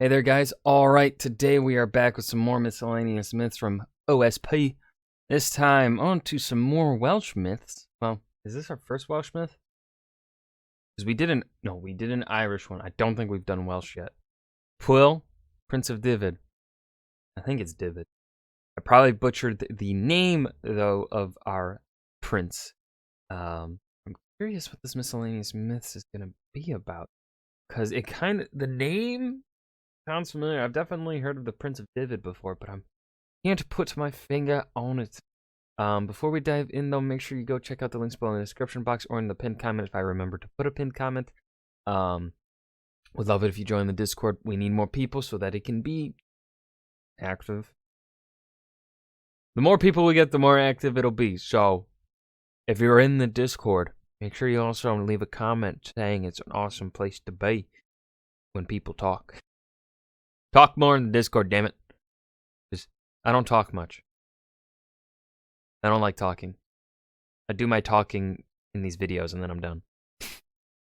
Hey there, guys. All right, today we are back with some more miscellaneous myths from OSP. This time, on to some more Welsh myths. Well, is this our first Welsh myth? Because we did an Irish one. I don't think we've done Welsh yet. Pwyll, Prince of Dyved. I think it's Dyved. I probably butchered the name, though, of our prince. I'm curious what this miscellaneous myths is going to be about. Because the name sounds familiar. I've definitely heard of the Prince of Dyved before, but I can't put my finger on it. Before we dive in, though, make sure you go check out the links below in the description box or in the pinned comment if I remember to put a pinned comment. Would love it if you join the Discord. We need more people so that it can be active. The more people we get, the more active it'll be. So, if you're in the Discord, make sure you also leave a comment saying it's an awesome place to be when people talk. Talk more in the Discord, damn it. Because I don't talk much. I don't like talking. I do my talking in these videos and then I'm done.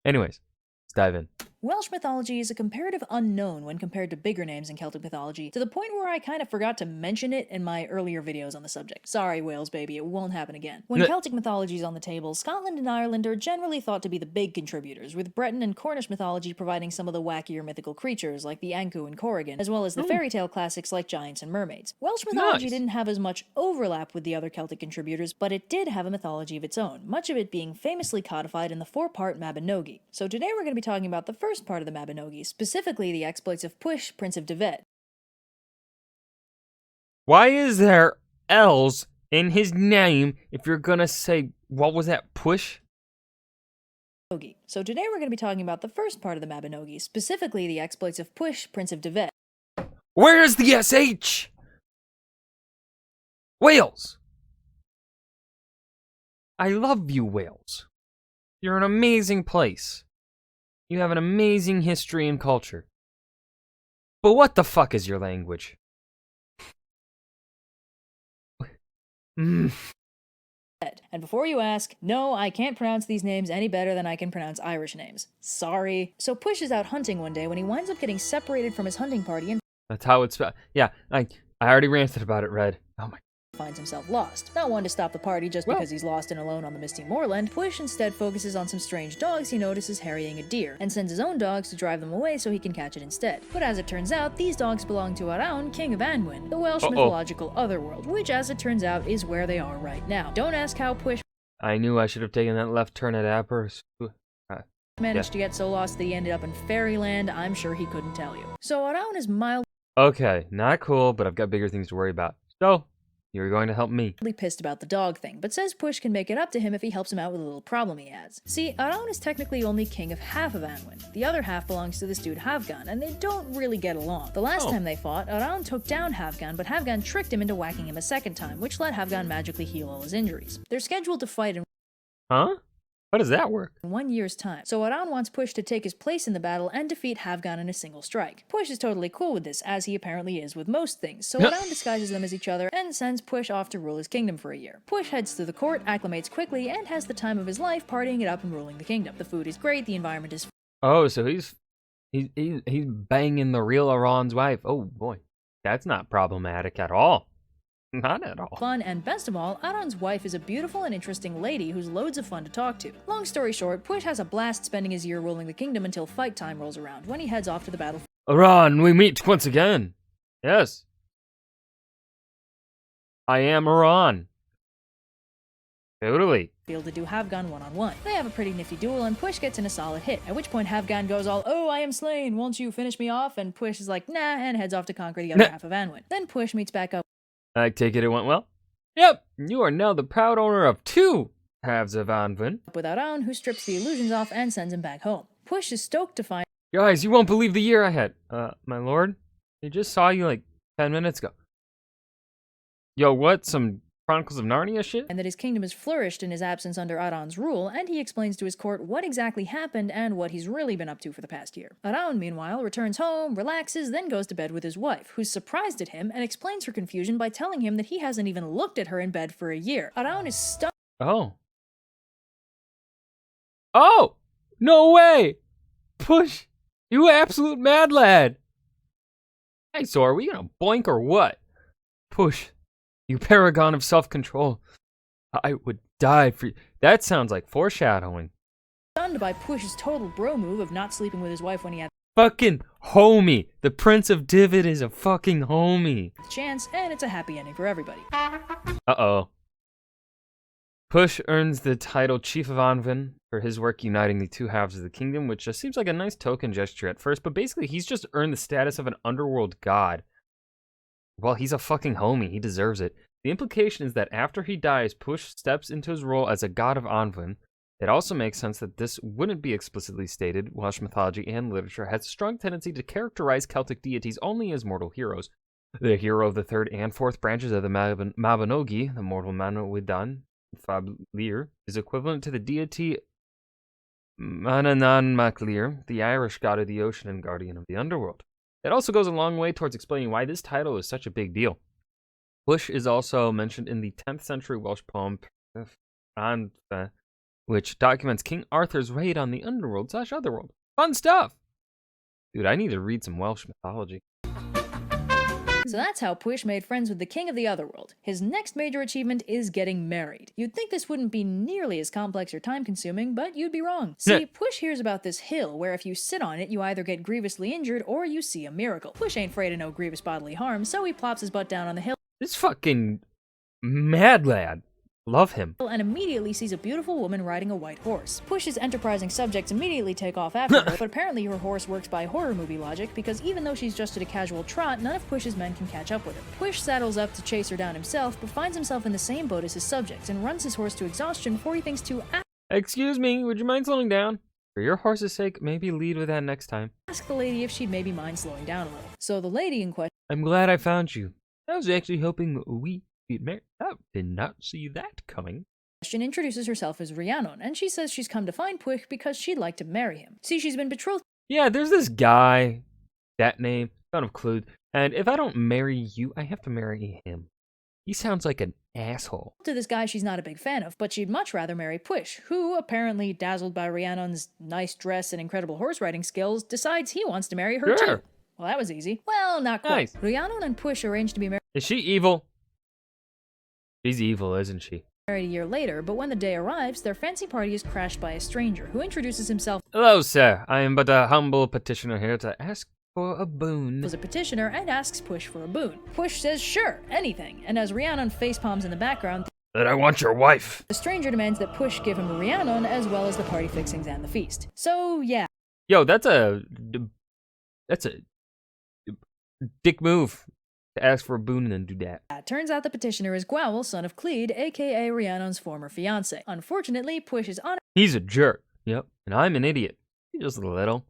Anyways, let's dive in. Welsh mythology is a comparative unknown when compared to bigger names in Celtic mythology, to the point where I kind of forgot to mention it in my earlier videos on the subject. Sorry, Wales baby, it won't happen again. When Celtic mythology is on the table, Scotland and Ireland are generally thought to be the big contributors, with Breton and Cornish mythology providing some of the wackier mythical creatures like the Ankou and Corrigan, as well as the fairy tale classics like giants and mermaids. Welsh mythology didn't have as much overlap with the other Celtic contributors, but it did have a mythology of its own, much of it being famously codified in the four-part Mabinogi. So today we're going to be talking about the first part of the Mabinogi, specifically the exploits of Pwyll, Prince of Dyved. Why is there L's in his name if you're gonna say, what was that, push? So today we're going to be talking about the first part of the Mabinogi, specifically the exploits of Pwyll, Prince of Dyved. Where's the SH? Wales! I love you, Wales. You're an amazing place. You have an amazing history and culture. But what the fuck is your language? And before you ask, no, I can't pronounce these names any better than I can pronounce Irish names. Sorry. So Pwyll is out hunting one day when he winds up getting separated from his hunting party and that's how it's spelled. Yeah, I already ranted about it, Red. Oh my. Finds himself lost. Not one to stop the party just because he's lost and alone on the misty moorland, Pwyll instead focuses on some strange dogs he notices harrying a deer, and sends his own dogs to drive them away so he can catch it instead. But as it turns out, these dogs belong to Arawn, king of Anwen, the Welsh mythological otherworld, which as it turns out is where they are right now. Don't ask how Pwyll I knew I should have taken that left turn at Appers. managed to get so lost that he ended up in fairyland. I'm sure he couldn't tell you. So Arawn is mildly Okay, not cool, but I've got bigger things to worry about. So, you're going to help me. Pissed about the dog thing, but says Pwyll can make it up to him if he helps him out with a little problem he has. See, Arawn is technically only king of half of Anwen. The other half belongs to this dude Havgan, and they don't really get along. The last time they fought, Arawn took down Havgan, but Havgan tricked him into whacking him a second time, which let Havgan magically heal all his injuries. They're scheduled to fight in Huh? How does that work? 1 year's time. So Arawn wants Pwyll to take his place in the battle and defeat Havgan in a single strike. Pwyll is totally cool with this, as he apparently is with most things, so Arawn disguises them as each other and sends Pwyll off to rule his kingdom for a year. Pwyll heads through the court, acclimates quickly, and has the time of his life partying it up and ruling the kingdom. The food is great, the environment is Oh, so he's banging the real Arawn's wife. Oh boy, that's not problematic at all. Not at all. fun, and best of all, Arawn's wife is a beautiful and interesting lady who's loads of fun to talk to. Long story short, Pwyll has a blast spending his year ruling the kingdom until fight time rolls around, when he heads off to the battle. Arawn, we meet once again. Yes. I am Arawn. Totally. Field to do Havgan one-on-one. They have a pretty nifty duel, and Pwyll gets in a solid hit, at which point Havgan goes all, "Oh, I am slain, won't you finish me off?" And Pwyll is like, "Nah," and heads off to conquer the other half of Anwen. Then Pwyll meets back up. I take it went well? Yep, you are now the proud owner of 2 halves of Anwen. With Arawn, who strips the illusions off and sends him back home. Pwyll is stoked to find Guys, you won't believe the year I had. My lord? I just saw you like 10 minutes ago. Yo, what? Some Chronicles of Narnia shit? and that his kingdom has flourished in his absence under Arawn's rule, and he explains to his court what exactly happened and what he's really been up to for the past year. Arawn, meanwhile, returns home, relaxes, then goes to bed with his wife, who's surprised at him and explains her confusion by telling him that he hasn't even looked at her in bed for a year. Arawn is stunned. Oh. Oh! No way! Push! You absolute mad lad! Hey, so are we gonna boink or what? Push, you paragon of self-control. I would die for you. That sounds like foreshadowing. Stunned by Push's total bro move of not sleeping with his wife when he had Fucking homie. The Prince of Dyved is a fucking homie. the chance, and it's a happy ending for everybody. Uh-oh. Push earns the title Chief of Anvin for his work uniting the two halves of the kingdom, which just seems like a nice token gesture at first, but basically he's just earned the status of an underworld god. Well, he's a fucking homie. He deserves it. The implication is that after he dies, Push steps into his role as a god of Anvin. It also makes sense that this wouldn't be explicitly stated. Welsh mythology and literature has a strong tendency to characterize Celtic deities only as mortal heroes. The hero of the third and fourth branches of the Mabinogi, the mortal Manawydan Fablir, is equivalent to the deity Mananan Maclir, the Irish god of the ocean and guardian of the underworld. It also goes a long way towards explaining why this title is such a big deal. Push is also mentioned in the 10th century Welsh poem Anthe, which documents King Arthur's raid on the underworld/otherworld. Fun stuff! Dude, I need to read some Welsh mythology. So that's how Push made friends with the king of the otherworld. His next major achievement is getting married. You'd think this wouldn't be nearly as complex or time-consuming, but you'd be wrong. See, Push hears about this hill where if you sit on it, you either get grievously injured or you see a miracle. Push ain't afraid of no grievous bodily harm, so he plops his butt down on the hill. This fucking mad lad. Love him. And immediately sees a beautiful woman riding a white horse. Push's enterprising subjects immediately take off after her, but apparently her horse works by horror movie logic, because even though she's just at a casual trot, none of Push's men can catch up with her. Push saddles up to chase her down himself, but finds himself in the same boat as his subjects, and runs his horse to exhaustion before he thinks to Excuse me, would you mind slowing down? For your horse's sake, maybe lead with that next time. ask the lady if she'd maybe mind slowing down a little. So the lady in question I'm glad I found you. I was actually hoping we'd get married. I did not see that coming. introduces herself as Rhiannon, and she says she's come to find Push because she'd like to marry him. See, she's been betrothed Yeah, there's this guy, that name, kind of clued, and if I don't marry you, I have to marry him. He sounds like an asshole. to this guy she's not a big fan of, but she'd much rather marry Push, who, apparently dazzled by Rhiannon's nice dress and incredible horse riding skills, decides he wants to marry her Sure. too. Well, that was easy. Well, not quite. Nice. Rhiannon and Push arrange to be Is she evil? She's evil, isn't she? married a year later, but when the day arrives, their fancy party is crashed by a stranger, who introduces himself Hello, sir. I am but a humble petitioner here to ask for a boon. as a petitioner and asks Push for a boon. Push says sure, anything, and as Rhiannon facepalms in the background, That I want your wife. the stranger demands that Push give him Rhiannon as well as the party fixings and the feast. So yeah, Yo, that's a dick move to ask for a boon and then do that. turns out the petitioner is Gwawl, son of Cleed, aka Rhiannon's former fiancé. Unfortunately, Push is He's a jerk. Yep. And I'm an idiot. Just a little.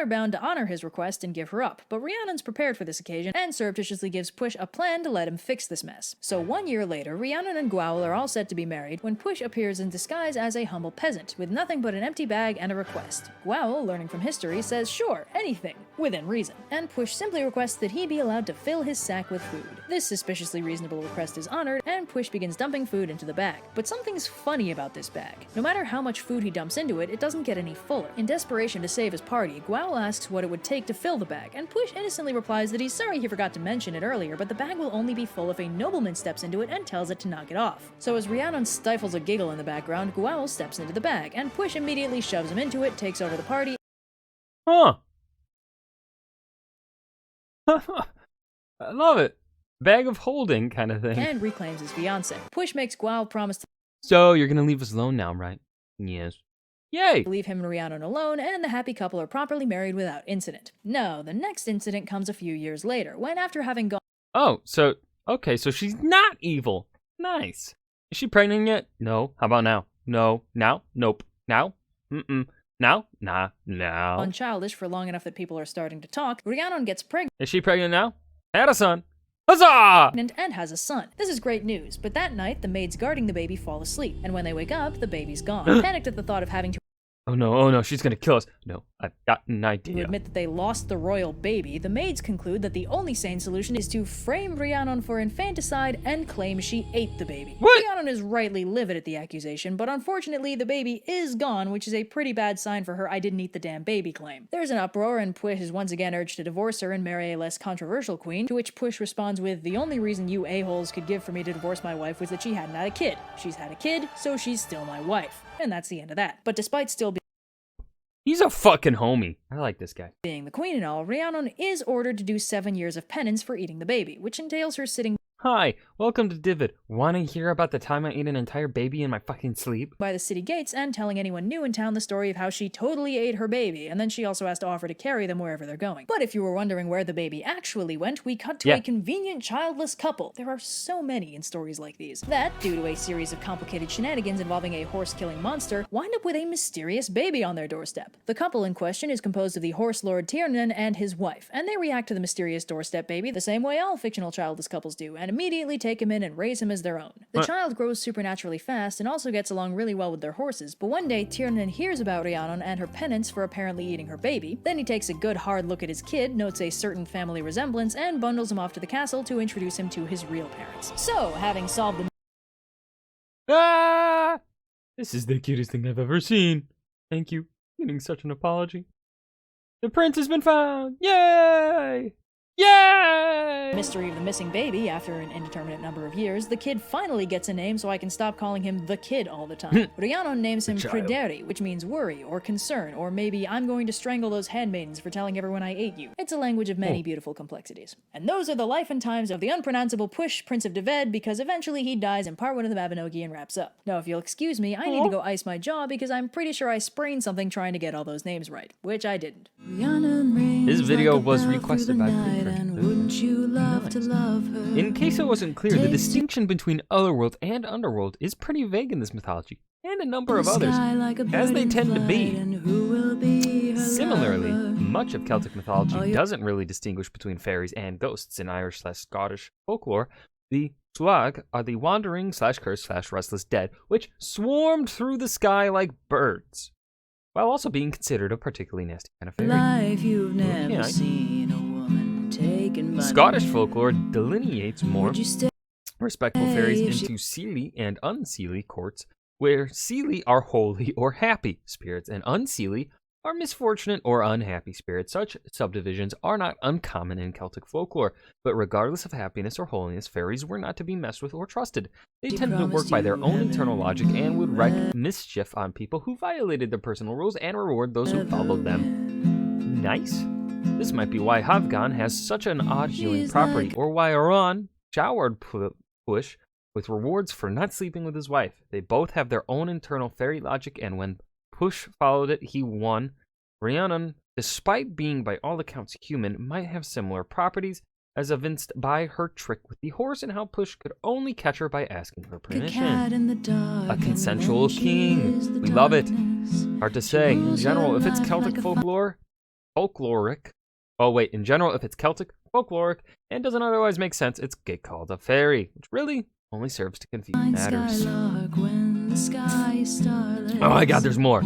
bound to honor his request and give her up, but Rhiannon's prepared for this occasion and surreptitiously gives Push a plan to let him fix this mess. So 1 year later, Rhiannon and Gwawl are all set to be married when Push appears in disguise as a humble peasant with nothing but an empty bag and a request. Gwawl, learning from history, says sure, anything, within reason, and Push simply requests that he be allowed to fill his sack with food. This suspiciously reasonable request is honored, and Push begins dumping food into the bag. But something's funny about this bag. No matter how much food he dumps into it, it doesn't get any fuller. In desperation to save his party, Gwawl asks what it would take to fill the bag, and Push innocently replies that he's sorry he forgot to mention it earlier, but the bag will only be full if a nobleman steps into it and tells it to knock it off. So as Rhiannon stifles a giggle in the background, Gwawl steps into the bag, and Push immediately shoves him into it, takes over the party, Huh. I love it. Bag of holding kind of thing. and reclaims his fiancée. Push makes Gwawl promise to So, you're gonna leave us alone now, right? Yes. Yay! leave him and Rhiannon alone, and the happy couple are properly married without incident. No, the next incident comes a few years later, when after having gone Oh, so, okay, so she's not evil. Nice. Is she pregnant yet? No. How about now? No. Now? Nope. Now? Mm-mm. Now? Nah. Now. unchildish for long enough that people are starting to talk, Rhiannon gets pregnant Is she pregnant now? Had a son. Huzzah! and has a son. This is great news, but that night, the maids guarding the baby fall asleep, and when they wake up, the baby's gone. Panicked at the thought of having to Oh no, she's gonna kill us. No, I've got an To idea. admit that they lost the royal baby, the maids conclude that the only sane solution is to frame Rhiannon for infanticide and claim she ate the baby. What? Rhiannon is rightly livid at the accusation, but unfortunately the baby is gone, which is a pretty bad sign for her "I didn't eat the damn baby" claim. There's an uproar, and Pwyll is once again urged to divorce her and marry a less controversial queen, to which Pwyll responds with, "The only reason you a-holes could give for me to divorce my wife was that she hadn't had a kid. She's had a kid, so she's still my wife." And that's the end of that. But despite still He's a fucking homie. I like this guy. being the queen and all, Rhiannon is ordered to do 7 years of penance for eating the baby, which entails her sitting Hi, welcome to Dyved. Wanna hear about the time I ate an entire baby in my fucking sleep? by the city gates and telling anyone new in town the story of how she totally ate her baby, and then she also has to offer to carry them wherever they're going. But if you were wondering where the baby actually went, we cut to a convenient childless couple. There are so many in stories like these that, due to a series of complicated shenanigans involving a horse-killing monster, wind up with a mysterious baby on their doorstep. The couple in question is composed of the horse lord Tiernan and his wife, and they react to the mysterious doorstep baby the same way all fictional childless couples do, and immediately take him in and raise him as their own. The child grows supernaturally fast and also gets along really well with their horses, but one day Tiernan hears about Rhiannon and her penance for apparently eating her baby. Then he takes a good hard look at his kid, notes a certain family resemblance, and bundles him off to the castle to introduce him to his real parents. So, having solved the Ah! This is the cutest thing I've ever seen. Thank you. Getting such an apology. The prince has been found! Yay! Yay! mystery of the missing baby, after an indeterminate number of years, the kid finally gets a name so I can stop calling him the kid all the time. Rhiannon names him Crederi, which means worry or concern, or maybe I'm going to strangle those handmaidens for telling everyone I ate you. It's a language of many beautiful complexities. And those are the life and times of the unpronounceable Pwyll, Prince of Dyved, because eventually he dies in part 1 of the Mabinogi and wraps up. Now, if you'll excuse me, I need to go ice my jaw because I'm pretty sure I sprained something trying to get all those names right, which I didn't. This video was requested by patrons. In case it wasn't clear, the distinction between Otherworld and Underworld is pretty vague in this mythology, and a number of others, as they tend to be. Similarly, much of Celtic mythology doesn't really distinguish between fairies and ghosts. In Irish/Scottish folklore, the Tuag are the wandering/cursed/restless dead, which swarmed through the sky like birds, while also being considered a particularly nasty kind of fairy. Life you've never seen a woman taken by Scottish folklore delineates more respectful fairies into seelie and unseelie courts, where seelie are holy or happy spirits, and unseelie are misfortunate or unhappy spirits. Such subdivisions are not uncommon in Celtic folklore, but regardless of happiness or holiness, fairies were not to be messed with or trusted. They tended to work by their own internal logic and would wreak mischief on people who violated their personal rules and reward those who followed them. Nice. This might be why Havgan has such an odd healing property, or why Aran showered Pwyll with rewards for not sleeping with his wife. They both have their own internal fairy logic, and when Pwyll followed it, he won. Rhiannon, despite being by all accounts human, might have similar properties, as evinced by her trick with the horse and how Pwyll could only catch her by asking her permission. A consensual king. We love it. Hard to say. In general, if it's Celtic folkloric, if it's Celtic, folkloric, and doesn't otherwise make sense, it's get called a fairy, which really only serves to confuse matters. Oh my god, there's more.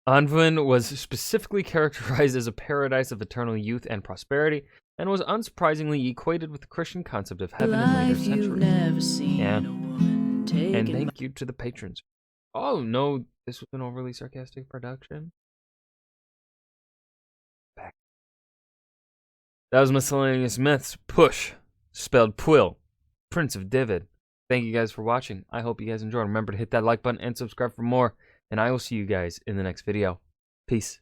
Anvin was specifically characterized as a paradise of eternal youth and prosperity, and was unsurprisingly equated with the Christian concept of heaven in later centuries. Yeah. And thank you to the patrons. Oh no, this was an overly sarcastic production. Back. That was Miscellaneous Myths, Push, spelled Pwyll, Prince of Dyved. Thank you guys for watching. I hope you guys enjoyed. Remember to hit that like button and subscribe for more. And I will see you guys in the next video. Peace.